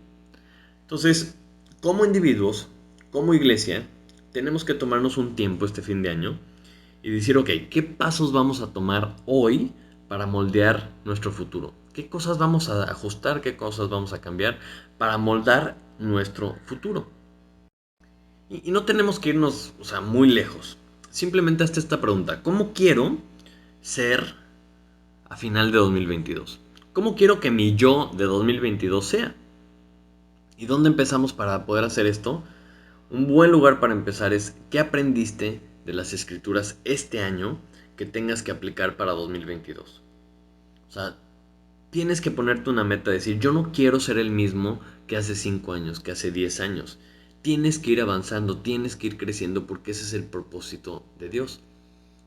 Entonces, como individuos, como iglesia, tenemos que tomarnos un tiempo este fin de año y decir, ok, ¿qué pasos vamos a tomar hoy para moldear nuestro futuro? ¿Qué cosas vamos a ajustar? ¿Qué cosas vamos a cambiar para moldar nuestro futuro? Y no tenemos que irnos, o sea, muy lejos. Simplemente hasta esta pregunta: ¿cómo quiero ser a final de 2022? ¿Cómo quiero que mi yo de 2022 sea? ¿Y dónde empezamos para poder hacer esto? Un buen lugar para empezar es ¿qué aprendiste de las escrituras este año que tengas que aplicar para 2022? O sea, tienes que ponerte una meta, decir, yo no quiero ser el mismo que hace 5 años, que hace 10 años. Tienes que ir avanzando, tienes que ir creciendo porque ese es el propósito de Dios.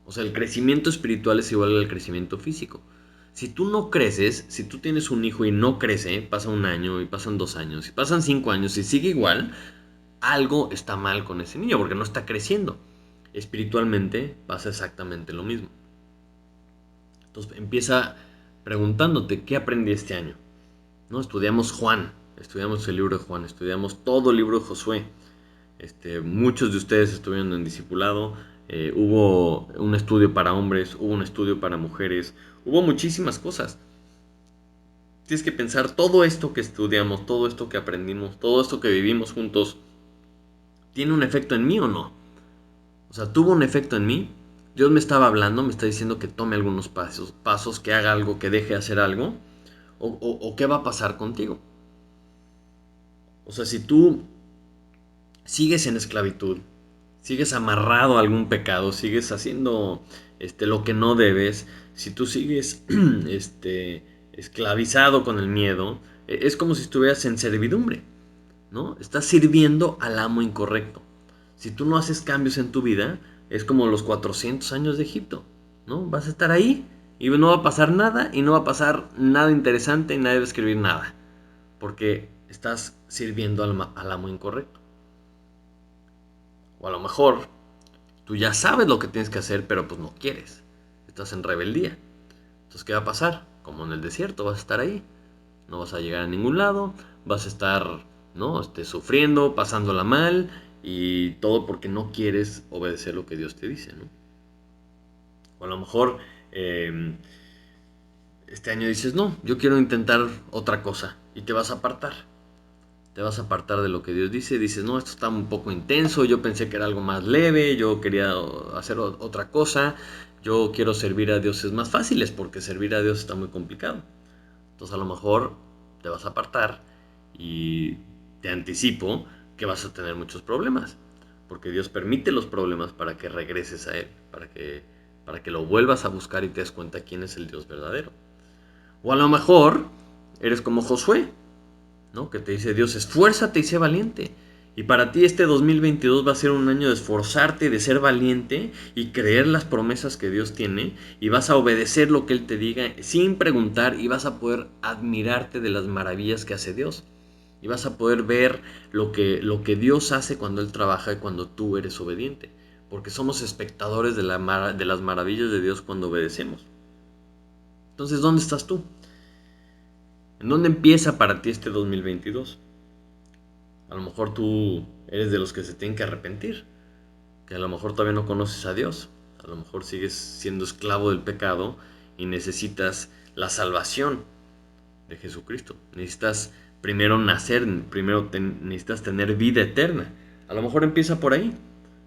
O sea, el crecimiento espiritual es igual al crecimiento físico. Si tú no creces, si tú tienes un hijo y no crece, pasa un año y pasan 2 años y pasan 5 años y sigue igual, algo está mal con ese niño porque no está creciendo. espiritualmente pasa exactamente lo mismo. Entonces empieza preguntándote, ¿qué aprendí este año? ¿No? Estudiamos Juan, estudiamos el libro de Juan, estudiamos todo el libro de Josué. Muchos de ustedes estuvieron en discipulado, hubo un estudio para hombres, hubo un estudio para mujeres, hubo muchísimas cosas. Tienes que pensar todo esto que estudiamos, todo esto que aprendimos, todo esto que vivimos juntos, ¿tiene un efecto en mí o no? O sea, ¿tuvo un efecto en mí? Dios me estaba hablando, me está diciendo que tome algunos pasos, que haga algo, que deje de hacer algo, o qué va a pasar contigo. O sea, si tú sigues en esclavitud, sigues amarrado a algún pecado, sigues haciendo lo que no debes, si tú sigues esclavizado con el miedo, es como si estuvieras en servidumbre, ¿no? Estás sirviendo al amo incorrecto. Si tú no haces cambios en tu vida, es como los 400 años de Egipto, ¿no? Vas a estar ahí y no va a pasar nada y no va a pasar nada interesante y nadie va a escribir nada, porque estás sirviendo al amo incorrecto. O a lo mejor tú ya sabes lo que tienes que hacer, pero pues no quieres. Estás en rebeldía. Entonces, ¿qué va a pasar? Como en el desierto, vas a estar ahí. No vas a llegar a ningún lado. Vas a estar, ¿no? Sufriendo, pasándola mal. Y todo porque no quieres obedecer lo que Dios te dice, ¿no? O a lo mejor este año dices, no, yo quiero intentar otra cosa. Y te vas a apartar. Te vas a apartar de lo que Dios dice. Dices, no, esto está un poco intenso. Yo pensé que era algo más leve. Yo quería hacer otra cosa. Yo quiero servir a dioses más fáciles porque servir a Dios está muy complicado. Entonces a lo mejor te vas a apartar y te anticipo que vas a tener muchos problemas. Porque Dios permite los problemas para que regreses a Él. Para que lo vuelvas a buscar y te des cuenta quién es el Dios verdadero. O a lo mejor eres como Josué, ¿no? Que te dice Dios, esfuérzate y sé valiente. Y para ti este 2022 va a ser un año de esforzarte, de ser valiente y creer las promesas que Dios tiene y vas a obedecer lo que Él te diga sin preguntar y vas a poder admirarte de las maravillas que hace Dios. Y vas a poder ver lo que Dios hace cuando Él trabaja y cuando tú eres obediente. Porque somos espectadores de las maravillas de Dios cuando obedecemos. Entonces, ¿dónde estás tú? ¿En dónde empieza para ti este 2022? A lo mejor tú eres de los que se tienen que arrepentir, que a lo mejor todavía no conoces a Dios, a lo mejor sigues siendo esclavo del pecado y necesitas la salvación de Jesucristo. Necesitas primero nacer, primero necesitas tener vida eterna. A lo mejor empieza por ahí,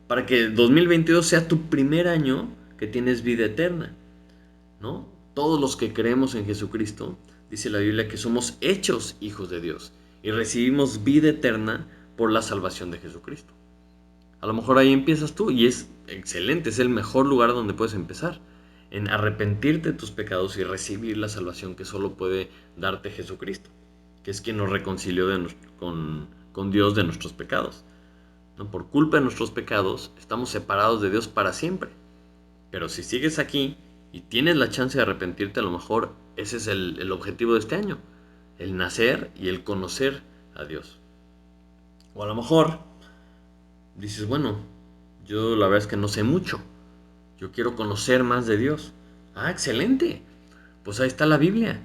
para que 2022 sea tu primer año que tienes vida eterna, ¿no? Todos los que creemos en Jesucristo, dice la Biblia que somos hechos hijos de Dios y recibimos vida eterna por la salvación de Jesucristo. A lo mejor ahí empiezas tú y es excelente, es el mejor lugar donde puedes empezar, en arrepentirte de tus pecados y recibir la salvación que solo puede darte Jesucristo, que es quien nos reconcilió con Dios de nuestros pecados, ¿no? Por culpa de nuestros pecados estamos separados de Dios para siempre. Pero si sigues aquí y tienes la chance de arrepentirte, a lo mejor ese es el objetivo de este año, el nacer y el conocer a Dios. O a lo mejor dices, bueno, yo la verdad es que no sé mucho, yo quiero conocer más de Dios. Ah, excelente. Pues ahí está la Biblia.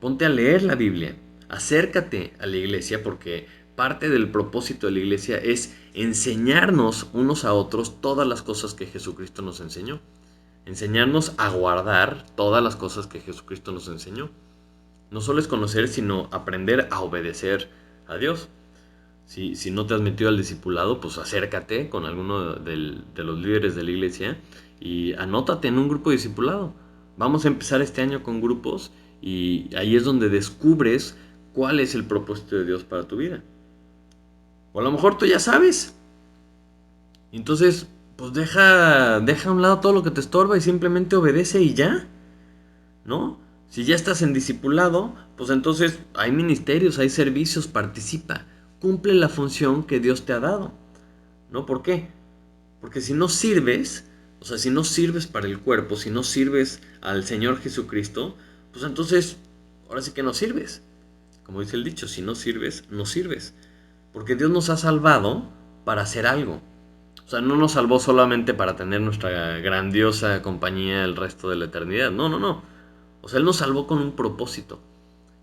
Ponte a leer la Biblia. Acércate a la iglesia porque parte del propósito de la iglesia es enseñarnos unos a otros todas las cosas que Jesucristo nos enseñó. Enseñarnos a guardar todas las cosas que Jesucristo nos enseñó. No solo es conocer, sino aprender a obedecer a Dios. Si no te has metido al discipulado, pues acércate con alguno de los líderes de la iglesia y anótate en un grupo de discipulado. Vamos a empezar este año con grupos y ahí es donde descubres cuál es el propósito de Dios para tu vida. O a lo mejor tú ya sabes. Entonces, pues deja a un lado todo lo que te estorba y simplemente obedece y ya, ¿no? Si ya estás en discipulado, pues entonces hay ministerios, hay servicios, participa, cumple la función que Dios te ha dado, ¿no? ¿Por qué? Porque si no sirves, o sea, si no sirves para el cuerpo, si no sirves al Señor Jesucristo, pues entonces, ahora sí que no sirves. Como dice el dicho, si no sirves, no sirves. Porque Dios nos ha salvado para hacer algo. O sea, no nos salvó solamente para tener nuestra grandiosa compañía el resto de la eternidad. No, no, no. O sea, Él nos salvó con un propósito.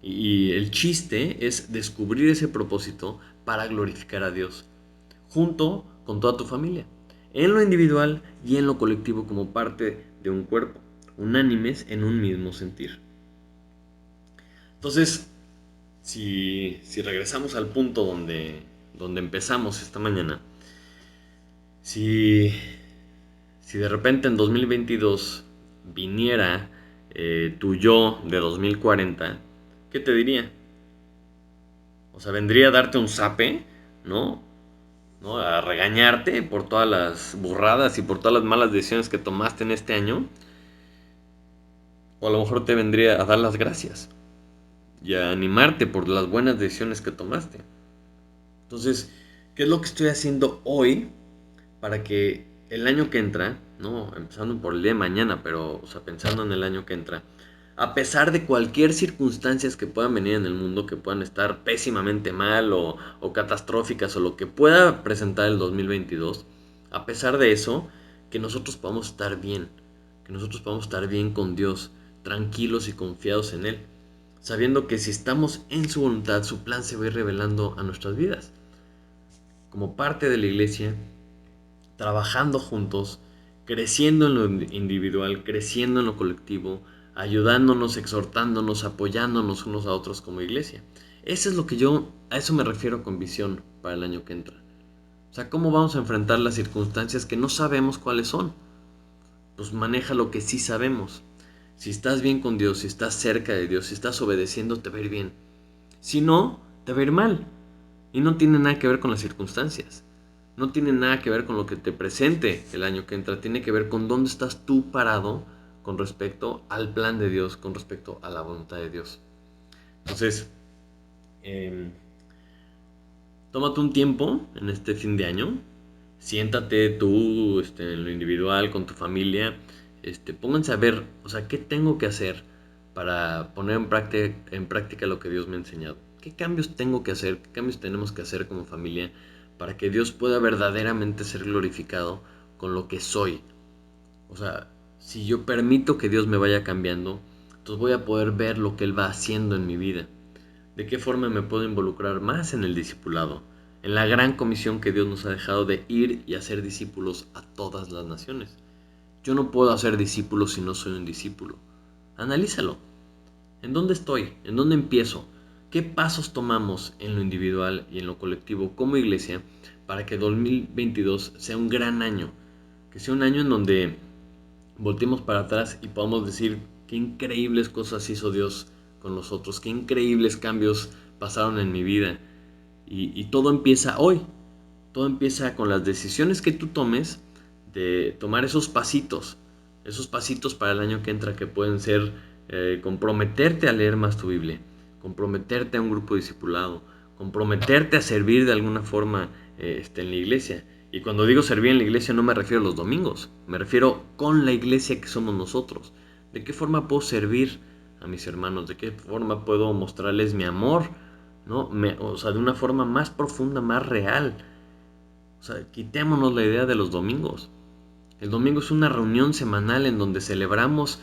Y el chiste es descubrir ese propósito para glorificar a Dios, junto con toda tu familia, en lo individual y en lo colectivo como parte de un cuerpo, unánimes en un mismo sentir. Entonces, si regresamos al punto donde empezamos esta mañana, si, si de repente en 2022 viniera tu yo de 2040, ¿qué te diría? O sea, vendría a darte un zape, ¿no? ¿No? A regañarte por todas las burradas y por todas las malas decisiones que tomaste en este año. O a lo mejor te vendría a dar las gracias y a animarte por las buenas decisiones que tomaste. Entonces, ¿qué es lo que estoy haciendo hoy para que el año que entra, no empezando por el día de mañana, pero o sea, pensando en el año que entra, a pesar de cualquier circunstancias que puedan venir en el mundo, que puedan estar pésimamente mal o catastróficas o lo que pueda presentar el 2022, a pesar de eso, que nosotros podamos estar bien, que nosotros podamos estar bien con Dios, tranquilos y confiados en Él, sabiendo que si estamos en su voluntad, su plan se va a ir revelando a nuestras vidas. Como parte de la iglesia, trabajando juntos, creciendo en lo individual, creciendo en lo colectivo, ayudándonos, exhortándonos, apoyándonos unos a otros como iglesia. Eso es lo que a eso me refiero con visión para el año que entra. O sea, ¿cómo vamos a enfrentar las circunstancias que no sabemos cuáles son? Pues maneja lo que sí sabemos. Si estás bien con Dios, si estás cerca de Dios, si estás obedeciendo, te va a ir bien. Si no, te va a ir mal. Y no tiene nada que ver con las circunstancias. No tiene nada que ver con lo que te presente el año que entra. Tiene que ver con dónde estás tú parado con respecto al plan de Dios, con respecto a la voluntad de Dios. Entonces, eh, tómate un tiempo en este fin de año. Siéntate tú en lo individual, con tu familia. Pónganse a ver, o sea, ¿qué tengo que hacer para poner en práctica lo que Dios me ha enseñado? ¿Qué cambios tengo que hacer? ¿Qué cambios tenemos que hacer como familia para que Dios pueda verdaderamente ser glorificado con lo que soy? O sea, si yo permito que Dios me vaya cambiando, entonces voy a poder ver lo que Él va haciendo en mi vida. ¿De qué forma me puedo involucrar más en el discipulado? En la gran comisión que Dios nos ha dejado de ir y hacer discípulos a todas las naciones. Yo no puedo hacer discípulos si no soy un discípulo. Analízalo. ¿En dónde estoy? ¿En dónde empiezo? ¿Qué pasos tomamos en lo individual y en lo colectivo como iglesia para que 2022 sea un gran año? Que sea un año en donde volteemos para atrás y podamos decir qué increíbles cosas hizo Dios con nosotros, qué increíbles cambios pasaron en mi vida. Y todo empieza hoy, todo empieza con las decisiones que tú tomes de tomar esos pasitos para el año que entra que pueden ser comprometerte a leer más tu Biblia, comprometerte a un grupo discipulado, comprometerte a servir de alguna forma en la iglesia. Y cuando digo servir en la iglesia no me refiero a los domingos, me refiero con la iglesia que somos nosotros. ¿De qué forma puedo servir a mis hermanos? ¿De qué forma puedo mostrarles mi amor? ¿No? O sea, de una forma más profunda, más real. O sea, quitémonos la idea de los domingos. El domingo es una reunión semanal en donde celebramos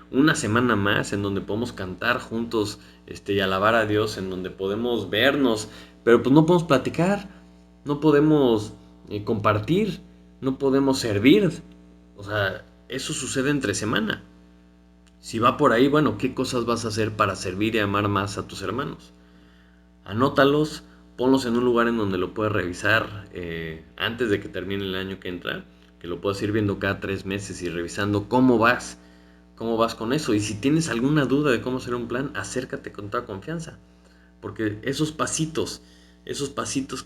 una semana más, en donde podemos cantar juntos y alabar a Dios, en donde podemos vernos, pero pues no podemos platicar, no podemos compartir, no podemos servir. O sea, eso sucede entre semana. Si va por ahí, bueno, ¿qué cosas vas a hacer para servir y amar más a tus hermanos? Anótalos, ponlos en un lugar en donde lo puedas revisar antes de que termine el año que entra, que lo puedas ir viendo cada 3 meses y revisando cómo vas con eso. Y si tienes alguna duda de cómo hacer un plan, acércate con toda confianza, porque esos pasitos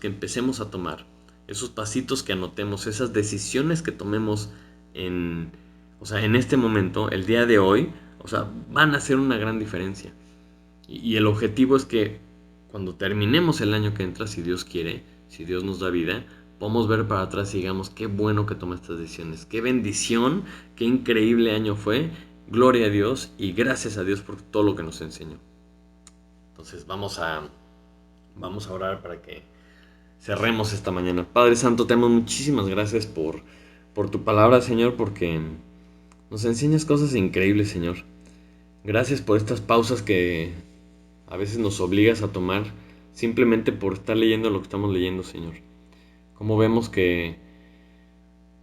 que empecemos a tomar, esos pasitos que anotemos, esas decisiones que tomemos en, o sea, en este momento, el día de hoy, o sea, van a hacer una gran diferencia. Y el objetivo es que cuando terminemos el año que entra, si Dios quiere, si Dios nos da vida, podamos ver para atrás y digamos, qué bueno que tomé estas decisiones, qué bendición, qué increíble año fue, gloria a Dios y gracias a Dios por todo lo que nos enseñó. Entonces vamos a orar cerremos esta mañana. Padre Santo, te damos muchísimas gracias por tu palabra, Señor, porque nos enseñas cosas increíbles, Señor. Gracias por estas pausas que a veces nos obligas a tomar simplemente por estar leyendo lo que estamos leyendo, Señor. Como vemos que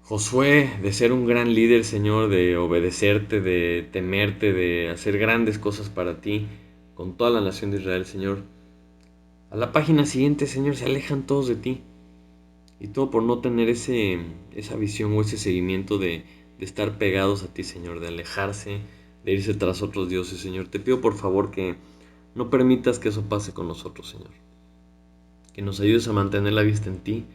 Josué, de ser un gran líder, Señor, de obedecerte, de temerte, de hacer grandes cosas para ti, con toda la nación de Israel, Señor, a la página siguiente, Señor, se alejan todos de ti. Y todo por no tener esa visión o ese seguimiento de estar pegados a ti, Señor, de alejarse, de irse tras otros dioses, Señor. Te pido por favor que no permitas que eso pase con nosotros, Señor. Que nos ayudes a mantener la vista en ti,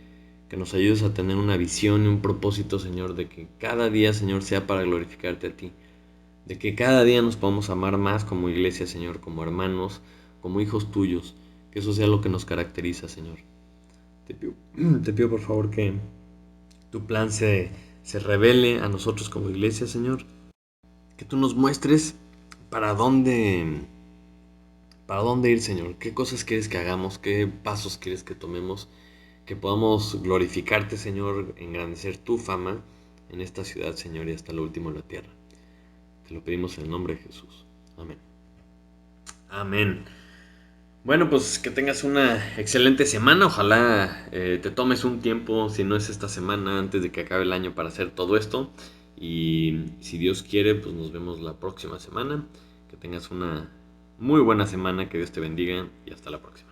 que nos ayudes a tener una visión y un propósito, Señor, de que cada día, Señor, sea para glorificarte a ti. De que cada día nos podamos amar más como iglesia, Señor, como hermanos, como hijos tuyos. Que eso sea lo que nos caracteriza, Señor. Te pido, te pido por favor que tu plan se revele a nosotros como iglesia, Señor. Que tú nos muestres para dónde, para dónde ir, Señor. Qué cosas quieres que hagamos, qué pasos quieres que tomemos. Que podamos glorificarte, Señor, engrandecer tu fama en esta ciudad, Señor, y hasta lo último de la tierra. Te lo pedimos en el nombre de Jesús. Amén. Amén. Bueno, pues que tengas una excelente semana. Ojalá te tomes un tiempo, si no es esta semana, antes de que acabe el año para hacer todo esto. Y si Dios quiere, pues nos vemos la próxima semana. Que tengas una muy buena semana, que Dios te bendiga y hasta la próxima.